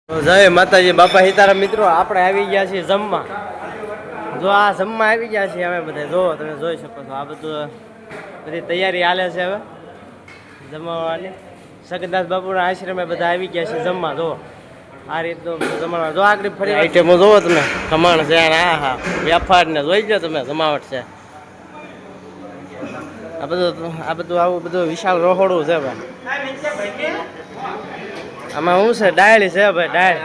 જય માતાજી બાપા સીતારામ મિત્રો, આપણે આવી ગયા છીએ જમવા. જો આ જમવા આવી ગયા છીએ અમે બધા. જો તમે જોઈ શકો છો, આ બધું બધી તૈયારી હાલે છે હવે જમવાની. સગદાસ બાપુના આશ્રમે બધા આવી ગયા છે જમવા. જો આ રીતનું જમવા. જો આગળ ફરી આઈટમો જોવો તમે, ખમણ છે, હા હા વેફાર ને જોઈ ગયો તમે, જમાવટ છે. આ બધું આવું બધું વિશાળ રહોડું છે ભાઈ. આમાં શું છે, ડાયલ છે ભાઈ, ડાયલ.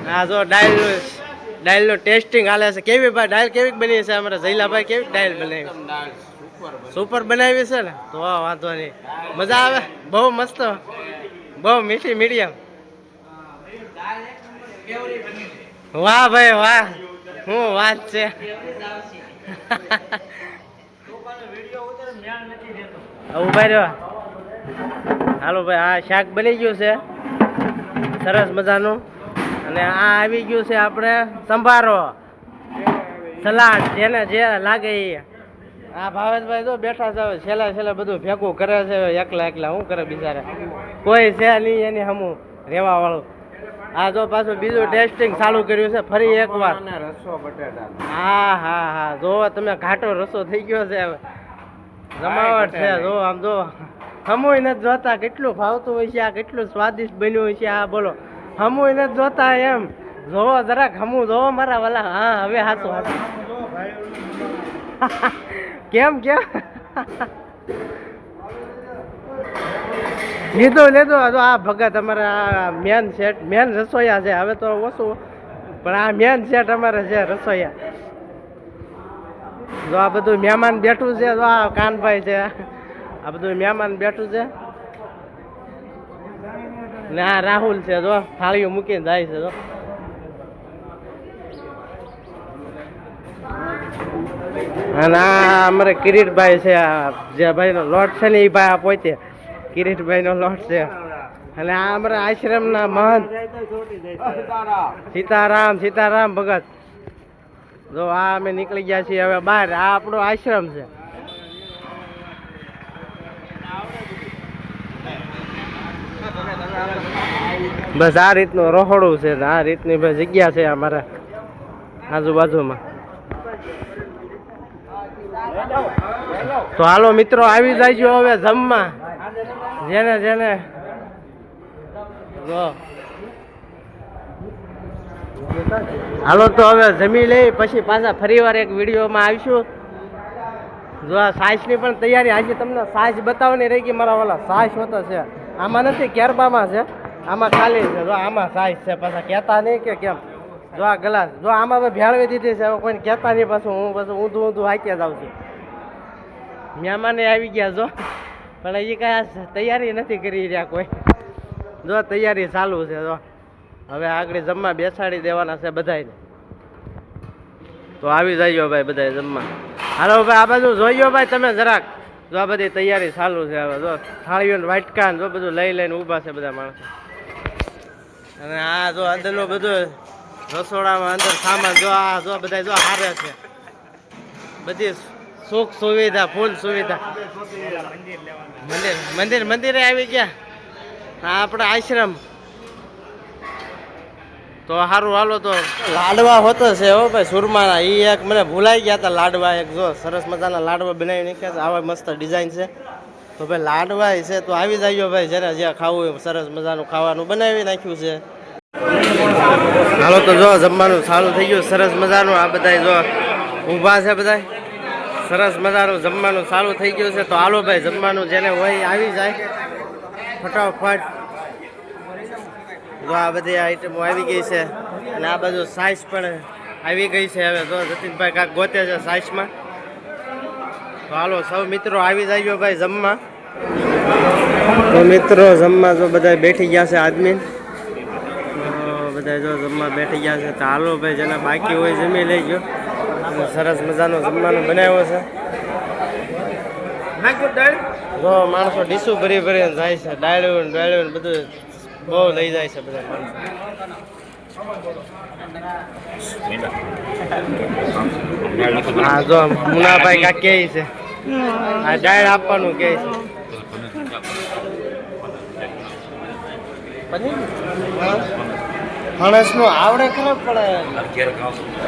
હા જો ડાયલ નું ટેસ્ટિંગ હાલે છે. કેવી ભાઈ ડાયલ કેવી બની છે અમારા જયલાભાઈ? કેવી ડાયલ બનાવી? સુપર બનાવી છે ને, તો વાંધો નહીં, મજા આવે. બહુ મસ્ત, બહુ મીઠી મીડિયમ. વાહ ભાઈ વાહ, શું વાત છે. ઉભા રહ્યો. હાલો ભાઈ, આ શાક બની ગયું છે સરસ મજાનું. અને આ આવી ગયું છે આપણે સંભારો, સલાડ, જેને જે લાગે એ. આ ભાવેશભાઈ તો બેઠા છે, છેલ્લા બધું ભેગું કરે છે એકલા. શું કરે બિચારા, કોઈ છે નહીં એની હમું રેવા વાળું. આ જો પાછું બીજું ટેસ્ટિંગ ચાલુ કર્યું છે ફરી એકવાર. હા હા હા, જો તમે ઘાટો રસો થઈ ગયો છે હવે. જમાવટ છે જો, આમ જો હમુય નથી જોતા કેટલું ભાવતું હોય છે આ, કેટલું સ્વાદિષ્ટ બન્યું હોય છે આ. બોલો, હમુય નથી જોતા એમ. જોવો જરાક હમું જોવો મારા વાલા. હા હવે હાચું હાચું. કેમ લીધું જો આ ભગત અમારા મેન સેટ, મેન રસોઈયા છે. હવે તો ઓછું, પણ આ મેન સેટ અમારે છે રસોઈયા. જો આ બધું મહેમાન બેઠું છે. જો આ કાનભાઈ છે, આ બધું મહેમાન બેઠું છે. ને આ રાહુલ છે, જો થાળીઓ મૂકીને જાય છે. જો અને આ અમારે કિરીટભાઈ છે, જે ભાઈનો લોટ છે ને એ ભાઈ આ પોતે કિરીટભાઈનો લોટ છે. અને આ અમારા આશ્રમના મહંત સીતારામ ભગત. જો આ અમે નીકળી ગયા છીએ હવે બહાર. આ આપણો આશ્રમ છે. બસ આ રીતનું રહોડું છે, આ રીતની બસ જગ્યા છે અમારા આજુબાજુમાં. તો હાલો મિત્રો, આવી જાય હવે જમવા. જેને જો હાલો તો હવે જમી લઈ, પછી પાછા ફરીવાર એક વિડીયોમાં આવીશું. જો આ સાઈઝની પણ તૈયારી. આજે તમને સાઈઝ બતાવવાની રહી ગઈ મારા વાલા. સાઈઝ હોતો છે આમાં, નથી કેરબામાં છે, આમાં ખાલી છે. જો આમાં સાઈઝ છે, પાછા કહેતા નહીં કે કેમ. જો આ ગ્લાસ, જો આમાં ભેળવી દીધી છે. હવે કોઈને કહેતા નહીં, પાછું હું ઊંધું હાક્યા જાઉં છું. મહેમાને આવી ગયા જો, પણ એ કાંઈ તૈયારી નથી કરી રહ્યા કોઈ. જો તૈયારી ચાલુ છે. જો હવે આગળ જમવા બેસાડી દેવાના છે બધાને. તો આવી જાય ભાઈ બધા જમવા. હાલો ભાઈ, આ બાજુ જોઈયો ભાઈ તમે જરાક. જો આ બધી તૈયારી ચાલુ છે હવે. જો થાળીઓ વાટકા જો બધું લઈને ઊભા છે બધા માણસો. અને આ જો અંદરનું બધું રસોડામાં અંદર સામાન જો આ જો બધા જો હારે છે. બધી સુખ સુવિધા, ફૂલ સુવિધા. મંદિરે આવી ગયા. હા આપણા આશ્રમ. તો સારું હાલો. તો લાડવા હોતો છે હો ભાઈ સુરમાના. એ એક મને ભૂલાઈ ગયા હતા લાડવા. એક જો સરસ મજાના લાડવા બનાવી નાખ્યા છે. આવા મસ્ત ડિઝાઇન છે. તો ભાઈ લાડવા છે તો આવી જાય ભાઈ, જેને જ્યાં ખાવું હોય સરસ મજાનું ખાવાનું બનાવી નાખ્યું છે. હાલો તો જો જમવાનું ચાલુ થઈ ગયું સરસ મજાનું. આ બધા જો ઊભા છે બધા. સરસ મજાનું જમવાનું ચાલુ થઈ ગયું છે. તો હાલો ભાઈ, જમવાનું જેને હોય આવી જાય ફટાફટ. જો આ બધી આઈટમો આવી ગઈ છે. અને આ બાજુ સાઈઝ પણ આવી ગઈ છે. હવે જો જતીનભાઈ કાંક ગોતે છે સાઈઝમાં. તો હાલો સૌ મિત્રો આવી જાય ભાઈ જમવા. તો મિત્રો જમવા જો બધા બેઠી ગયા છે આદમી. બધા જો જમવા બેઠી ગયા છે. તો હાલો ભાઈ, જેના બાકી હોય જમી લઈ ગયો. સરસ મજાનો જમવાનું બનાવ્યો છે. જો માણસો ડીશું ભરીને જાય છે. ડાળ્યું બધું બહુ લઈ જાય છે બધા માણસો. હા જો મુનાભાઈ કાંક કહે છે, આ ડાળ આપવાનું કહે છે. પનીર ફણસનું આવડે ખરાબ પડે.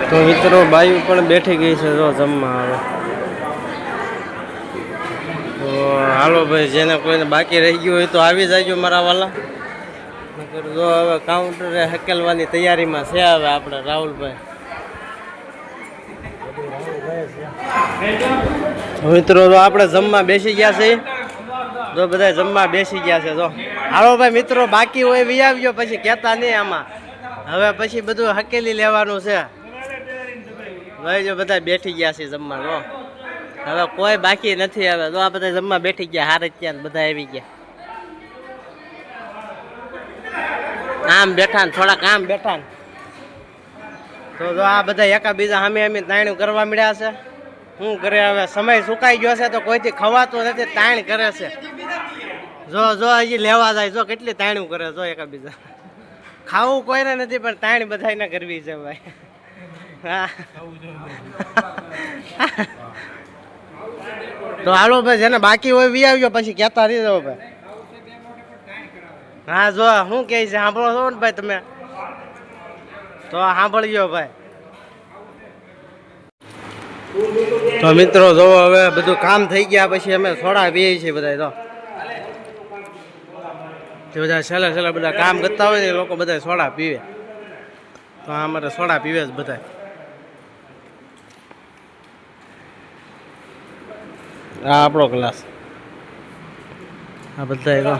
તો મિત્રો બાયું પણ બેઠી ગઈ છે જો જમવા આવે. તો હાલો ભાઈ, જેને કોઈને બાકી રહી ગયું હોય તો આવી જાયજો મારા વાલા. જો હવે કાઉન્ટરે હકેલવાની તૈયારીમાં છે હવે આપણે રાહુલભાઈ. મિત્રો તો આપણે જમવા બેસી ગયા છે. જો બધા જમવા બેસી ગયા છે. જો હાલો ભાઈ મિત્રો, બાકી હોય વી આવજો, પછી કહેતા નહીં આમાં. હવે પછી બધું હકેલી લેવાનું છે ભાઈ. જો બધા બેઠી ગયા છે જમવા. જો હવે કોઈ બાકી નથી. હવે જો આ બધા જમવા બેઠી ગયા. હારે ત્યાં બધા આવી ગયા. આમ બેઠા ને થોડાક આમ બેઠા ને. તો જો આ બધા એકા બીજા સામે સામે તાણ્યું કરવા મળ્યા છે. શું કરે હવે, સમય સુકાઈ ગયો છે તો કોઈથી ખવાતું નથી, તાણ કરે છે. જો જો હજી લેવા જાય, જો કેટલી તાણ્યું કરે. જો એકા બીજા ખાવું કોઈને નથી, પણ તાણ બધાને કરવી છે ભાઈ. હા તો હાલો ભાઈ, જેને બાકી હોય વી આવજો, પછી કહેતા રહી જાવ ભાઈ. હા જો શું કહે છે સાંભળો છો ને ભાઈ તમે? તો સાંભળજો ભાઈ. તો મિત્રો જો હવે બધું કામ થઈ ગયા પછી અમે સોડા પીએ છીએ બધા. તો બધા છેલ્લે બધા કામ કરતા હોય ને એ લોકો બધા સોડા પીવે. તો અમારે સોડા પીવે જ બધા. આ આપણો ગ્લાસ. આ બધા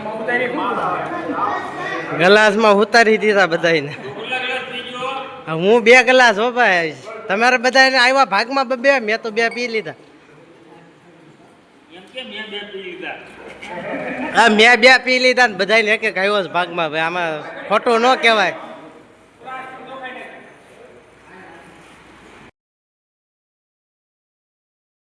ગ્લાસમાં ઉતારી દીધા બધાને. હું 2 ગ્લાસ હો ભાઈ. તમારે બધાને આવ્યા ભાગમાં 2, મેં તો 2 પી લીધા. હા મેં 2 પી લીધા ને બધાને એક આવ્યો છે ભાગમાં ભાઈ. આમાં ખોટું ન કહેવાય.